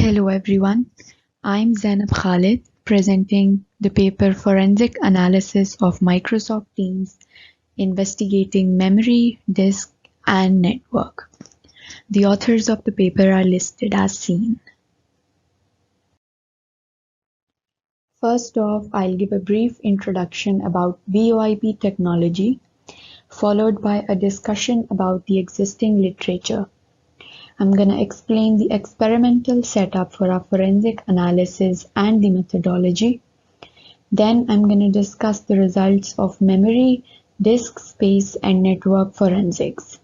Hello everyone, I'm Zainab Khalid presenting the paper Forensic Analysis of Microsoft Teams Investigating Memory, Disk and Network. The authors of the paper are listed as seen. First off, I'll give a brief introduction about VoIP technology, followed by a discussion about the existing literature. I'm going to explain the experimental setup for our forensic analysis and the methodology. Then I'm going to discuss the results of memory, disk space, and network forensics,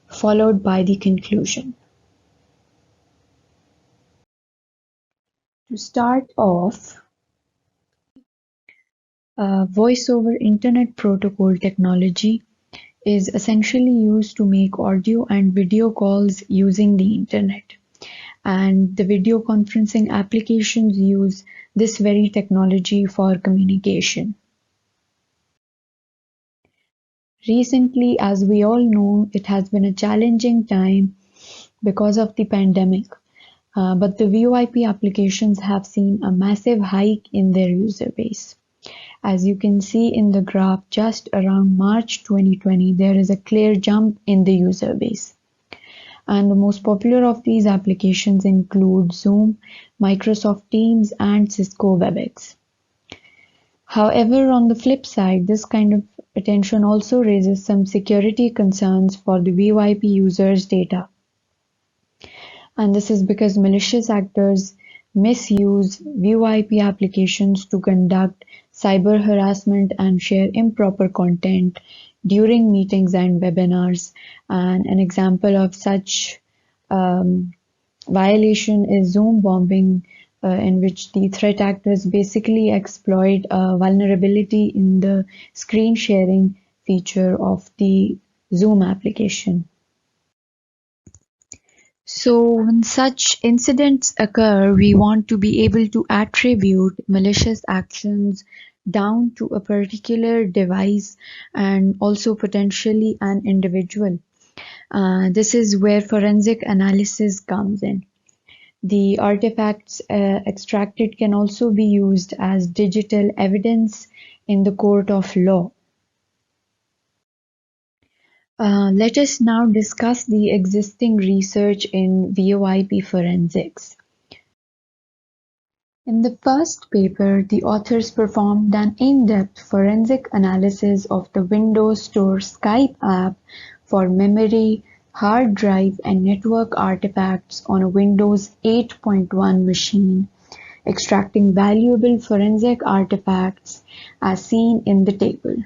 followed by the conclusion. To start off, voice over internet protocol technology is essentially used to make audio and video calls using the internet. And the video conferencing applications use this very technology for communication. Recently, as we all know, it has been a challenging time because of the pandemic, but the VoIP applications have seen a massive hike in their user base. As you can see in the graph, just around March 2020, there is a clear jump in the user base. And the most popular of these applications include Zoom, Microsoft Teams, and Cisco WebEx. However, on the flip side, this kind of attention also raises some security concerns for the VoIP users' data. And this is because malicious actors misuse VoIP applications to conduct cyber harassment and share improper content during meetings and webinars. And an example of such violation is Zoom bombing, in which the threat actors basically exploit a vulnerability in the screen sharing feature of the Zoom application. So when such incidents occur, we want to be able to attribute malicious actions down to a particular device and also potentially an individual. This is where forensic analysis comes in. The artifacts extracted can also be used as digital evidence in the court of law. Let us now discuss the existing research in VoIP forensics. In the first paper, the authors performed an in-depth forensic analysis of the Windows Store Skype app for memory, hard drive, and network artifacts on a Windows 8.1 machine, extracting valuable forensic artifacts as seen in the table.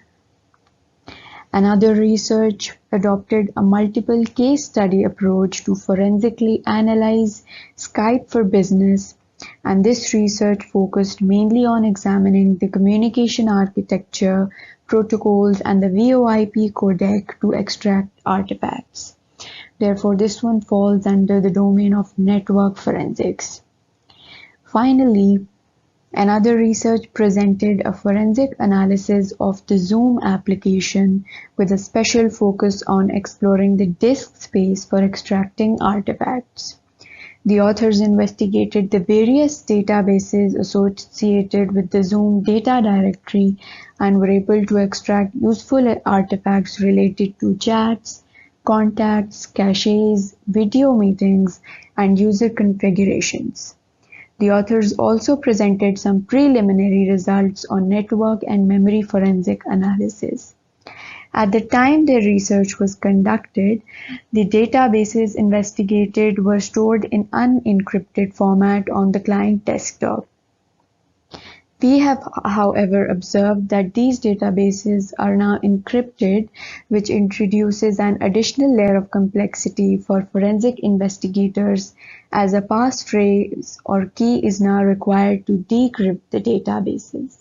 Another research adopted a multiple case study approach to forensically analyze Skype for Business, and this research focused mainly on examining the communication architecture, protocols, and the VoIP codec to extract artifacts. Therefore, this one falls under the domain of network forensics. Finally, another research presented a forensic analysis of the Zoom application with a special focus on exploring the disk space for extracting artifacts. The authors investigated the various databases associated with the Zoom data directory and were able to extract useful artifacts related to chats, contacts, caches, video meetings, and user configurations. The authors also presented some preliminary results on network and memory forensic analysis. At the time their research was conducted, the databases investigated were stored in unencrypted format on the client desktop. We have, however, observed that these databases are now encrypted, which introduces an additional layer of complexity for forensic investigators, as a passphrase or key is now required to decrypt the databases.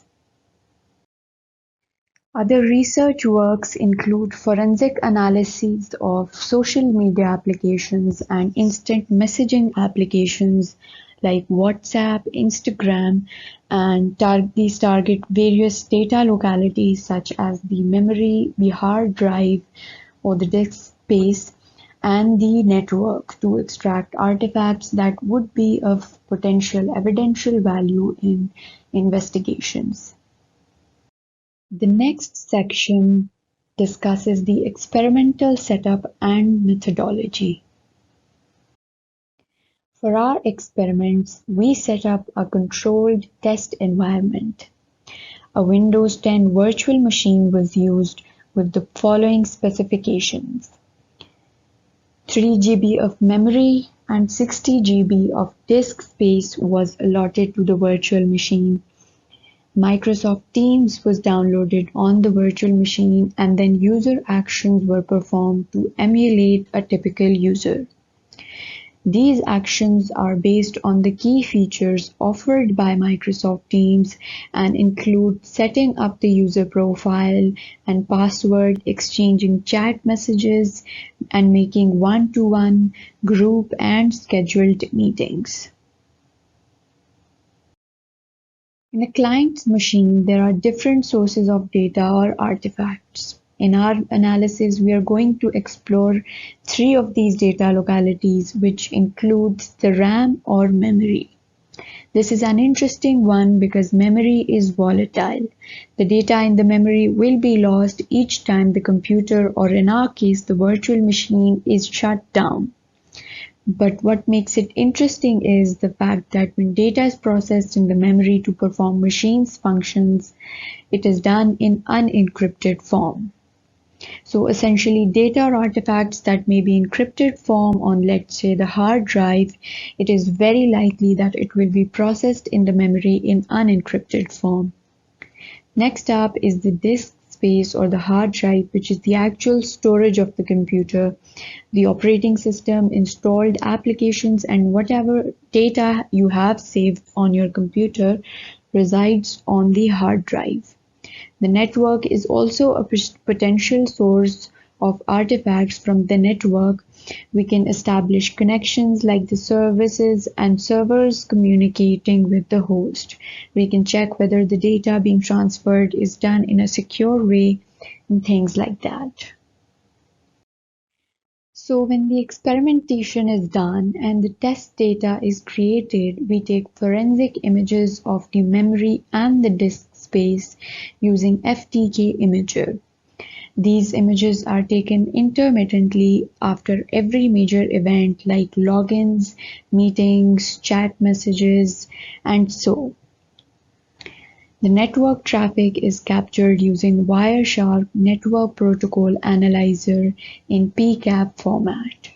Other research works include forensic analyses of social media applications and instant messaging applications like WhatsApp, Instagram, and these target various data localities such as the memory, the hard drive, or the disk space, and the network to extract artifacts that would be of potential evidential value in investigations. The next section discusses the experimental setup and methodology. For our experiments, we set up a controlled test environment. A Windows 10 virtual machine was used with the following specifications: 3 GB of memory and 60 GB of disk space was allotted to the virtual machine. Microsoft Teams was downloaded on the virtual machine, and then user actions were performed to emulate a typical user. These actions are based on the key features offered by Microsoft Teams and include setting up the user profile and password, exchanging chat messages, and making one-to-one, group, and scheduled meetings. In a client's machine, there are different sources of data or artifacts. In our analysis, we are going to explore 3 of these data localities, which includes the RAM or memory. This is an interesting one because memory is volatile. The data in the memory will be lost each time the computer, or in our case, the virtual machine, is shut down. But what makes it interesting is the fact that when data is processed in the memory to perform machine's functions, it is done in unencrypted form. So essentially, data or artifacts that may be encrypted form on, let's say, the hard drive, it is very likely that it will be processed in the memory in unencrypted form. Next up is the disk space or the hard drive, which is the actual storage of the computer, the operating system, installed applications, and whatever data you have saved on your computer resides on the hard drive. The network is also a potential source of artifacts. From the network, we can establish connections like the services and servers communicating with the host. We can check whether the data being transferred is done in a secure way and things like that. So when the experimentation is done and the test data is created, we take forensic images of the memory and the disk space using FTK Imager. These images are taken intermittently after every major event like logins, meetings, chat messages, and so. The network traffic is captured using Wireshark Network Protocol Analyzer in PCAP format.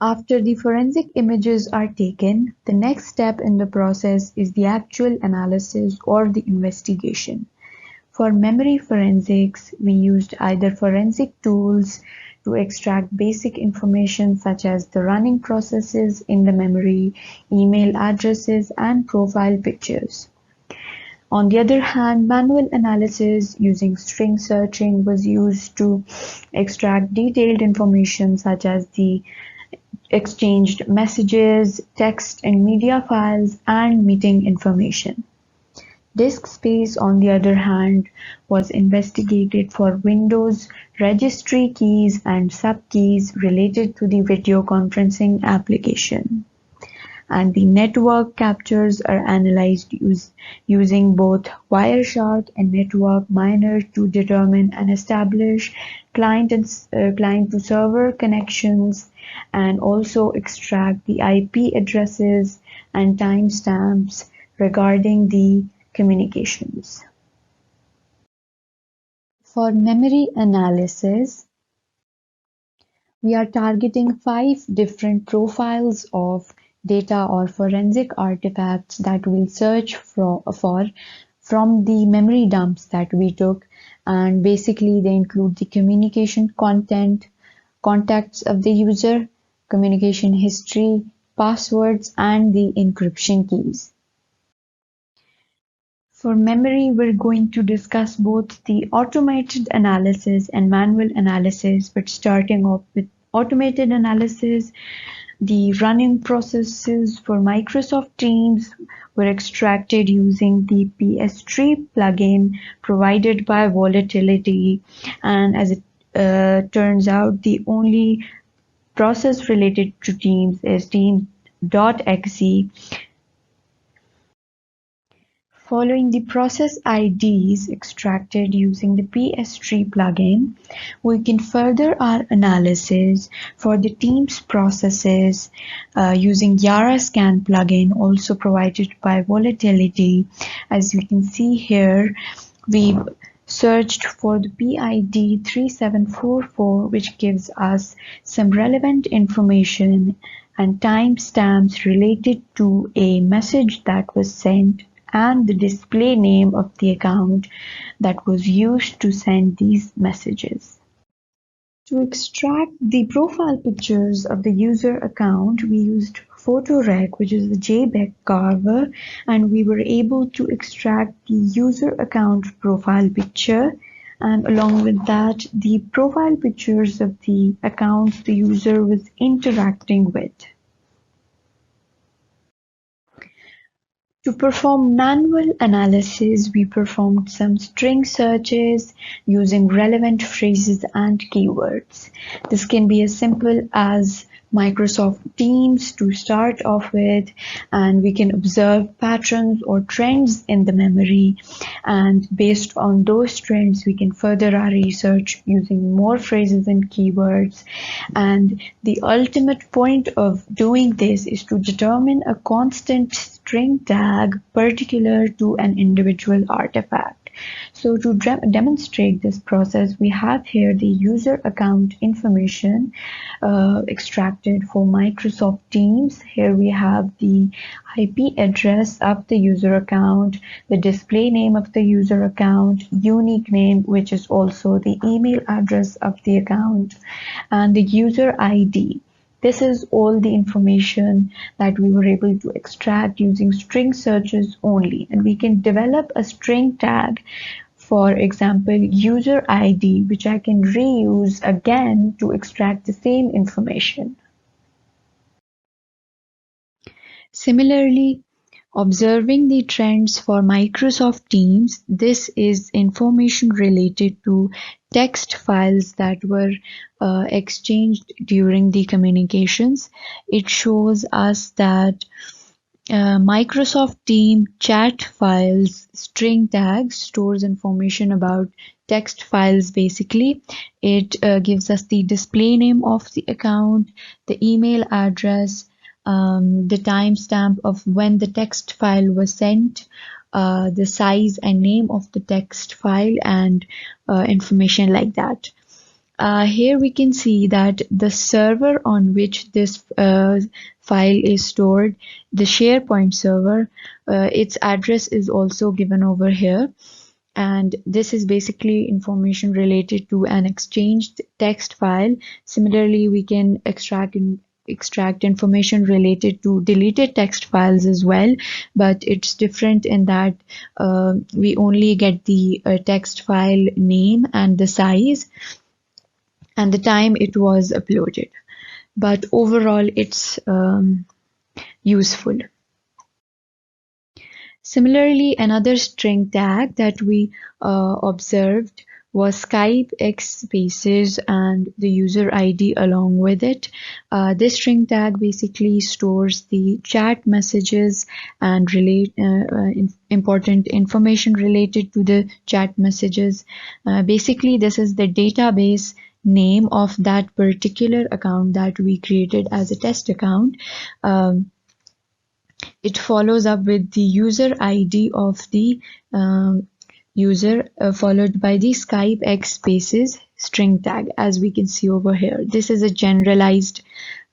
After the forensic images are taken, the next step in the process is the actual analysis or the investigation. For memory forensics, we used either forensic tools to extract basic information such as the running processes in the memory, email addresses, and profile pictures. On the other hand, manual analysis using string searching was used to extract detailed information such as the exchanged messages, text and media files, and meeting information. Disk space, on the other hand, was investigated for Windows registry keys and subkeys related to the video conferencing application. And the network captures are analyzed using both Wireshark and Network Miner to determine and establish client to server connections, and also extract the IP addresses and timestamps regarding the communications. For memory analysis, we are targeting 5 different profiles of data or forensic artifacts that we'll search for from the memory dumps that we took, and basically they include the communication content, contacts of the user, communication history, passwords, and the encryption keys. For memory, we're going to discuss both the automated analysis and manual analysis, but starting off with automated analysis, the running processes for Microsoft Teams were extracted using the PS3 plugin provided by Volatility, and as turns out the only process related to Teams is Teams.exe. Following the process IDs extracted using the PS3 plugin, we can further our analysis for the Teams processes using Yara Scan plugin, also provided by Volatility. As we can see here, we've searched for the PID 3744, which gives us some relevant information and timestamps related to a message that was sent and the display name of the account that was used to send these messages. To extract the profile pictures of the user account, we used PhotoRec, which is the JPEG carver, and we were able to extract the user account profile picture, and along with that, the profile pictures of the accounts the user was interacting with. To perform manual analysis, we performed some string searches using relevant phrases and keywords. This can be as simple as Microsoft Teams to start off with, and we can observe patterns or trends in the memory, and based on those trends we can further our research using more phrases and keywords. And the ultimate point of doing this is to determine a constant string tag particular to an individual artifact. So to demonstrate this process, we have here the user account information extracted for Microsoft Teams. Here we have the IP address of the user account, the display name of the user account, unique name, which is also the email address of the account, and the user ID. This is all the information that we were able to extract using string searches only, and we can develop a string tag, for example user ID, which I can reuse again to extract the same information. Similarly, observing the trends for Microsoft Teams, this is information related to text files that were exchanged during the communications. It shows us that Microsoft Team chat files string tag stores information about text files. Basically, it gives us the display name of the account, the email address, the timestamp of when the text file was sent, the size and name of the text file, and information like that. Here we can see that the server on which this file is stored, the SharePoint server, its address is also given over here. And this is basically information related to an exchanged text file. Similarly, we can extract information related to deleted text files as well, but it's different in that we only get the text file name and the size and the time it was uploaded, but overall it's useful. Similarly, another string tag that we observed was Skype X spaces and the user ID along with it. This string tag basically stores the chat messages and important information related to the chat messages. Basically, this is the database name of that particular account that we created as a test account. It follows up with the user ID of the user followed by the Skype X spaces string tag, as we can see over here. This is a generalized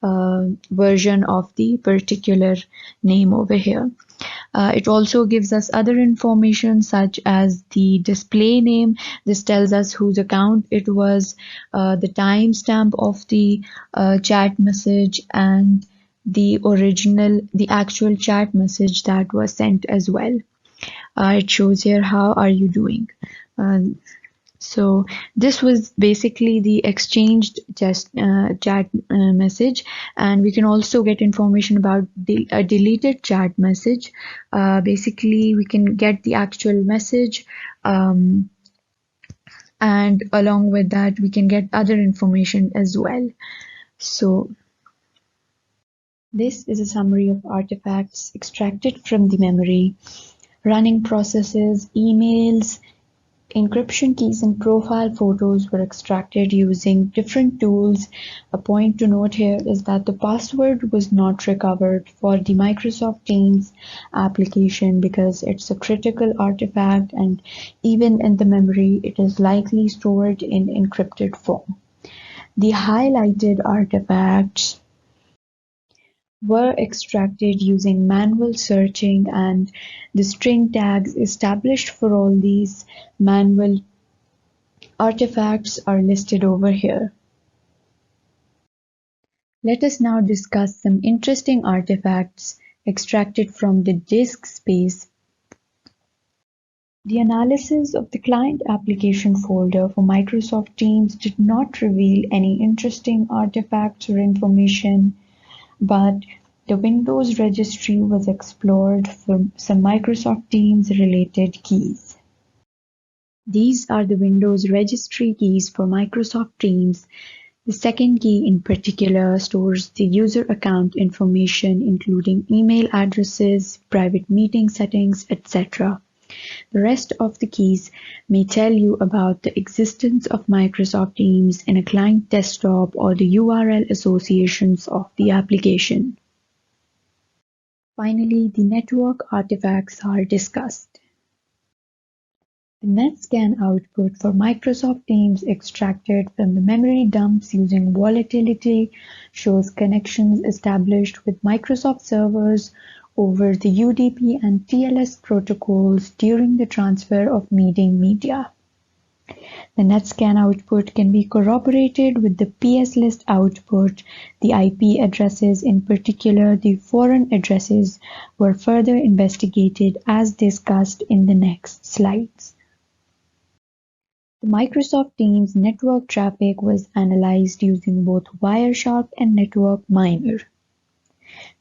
version of the particular name over here. It also gives us other information such as the display name. This tells us whose account it was, the timestamp of the chat message, and the actual chat message that was sent as well. It shows here how are you doing. So this was basically the exchanged chat message, and we can also get information about a deleted chat message. Basically, we can get the actual message and along with that we can get other information as well. So this is a summary of artifacts extracted from the memory. Running processes, emails, encryption keys and profile photos were extracted using different tools. A point to note here is that the password was not recovered for the Microsoft Teams application because it's a critical artifact, and even in the memory it is likely stored in encrypted form. The highlighted artifacts were extracted using manual searching, and the string tags established for all these manual artifacts are listed over here. Let us now discuss some interesting artifacts extracted from the disk space. The analysis of the client application folder for Microsoft Teams did not reveal any interesting artifacts or information, but the Windows registry was explored for some Microsoft Teams related keys. These are the Windows registry keys for Microsoft Teams. The second key in particular stores the user account information, including email addresses, private meeting settings, etc. The rest of the keys may tell you about the existence of Microsoft Teams in a client desktop or the URL associations of the application. Finally, the network artifacts are discussed. The NetScan output for Microsoft Teams extracted from the memory dumps using volatility shows connections established with Microsoft servers over the UDP and TLS protocols during the transfer of meeting media. The NetScan output can be corroborated with the PSList output. The IP addresses, in particular the foreign addresses, were further investigated as discussed in the next slides. The Microsoft Teams network traffic was analyzed using both Wireshark and Network Miner.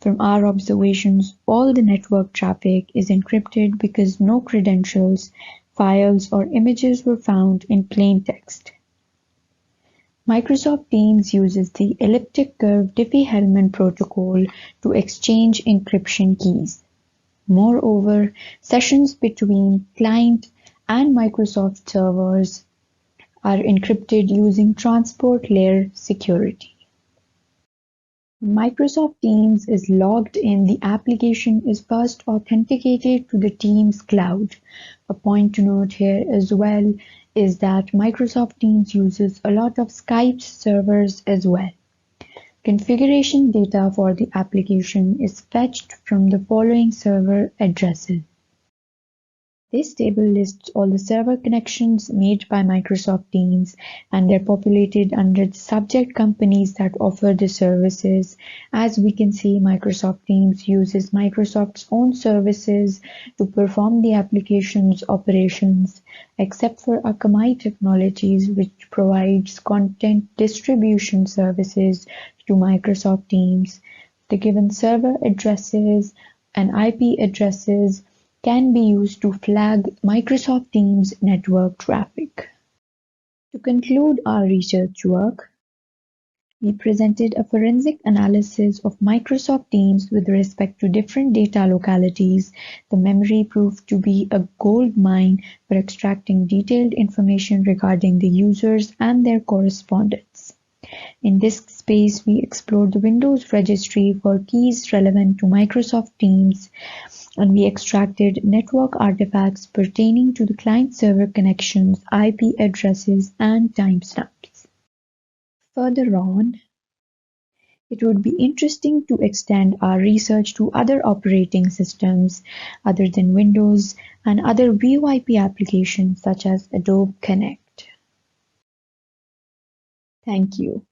From our observations, all the network traffic is encrypted because no credentials, files, or images were found in plain text. Microsoft Teams uses the elliptic curve Diffie-Hellman protocol to exchange encryption keys. Moreover, sessions between client and Microsoft servers are encrypted using transport layer security. When Microsoft Teams is logged in, the application is first authenticated to the Teams cloud. A point to note here as well is that Microsoft Teams uses a lot of Skype servers as well. Configuration data for the application is fetched from the following server addresses. This table lists all the server connections made by Microsoft Teams, and they're populated under the subject companies that offer the services. As we can see, Microsoft Teams uses Microsoft's own services to perform the application's operations, except for Akamai Technologies, which provides content distribution services to Microsoft Teams. The given server addresses and IP addresses can be used to flag Microsoft Teams network traffic. To conclude our research work, we presented a forensic analysis of Microsoft Teams with respect to different data localities. The memory proved to be a gold mine for extracting detailed information regarding the users and their correspondence. In disk space, we explored the Windows registry for keys relevant to Microsoft Teams, and we extracted network artifacts pertaining to the client-server connections, IP addresses, and timestamps. Further on, it would be interesting to extend our research to other operating systems other than Windows and other VoIP applications such as Adobe Connect. Thank you.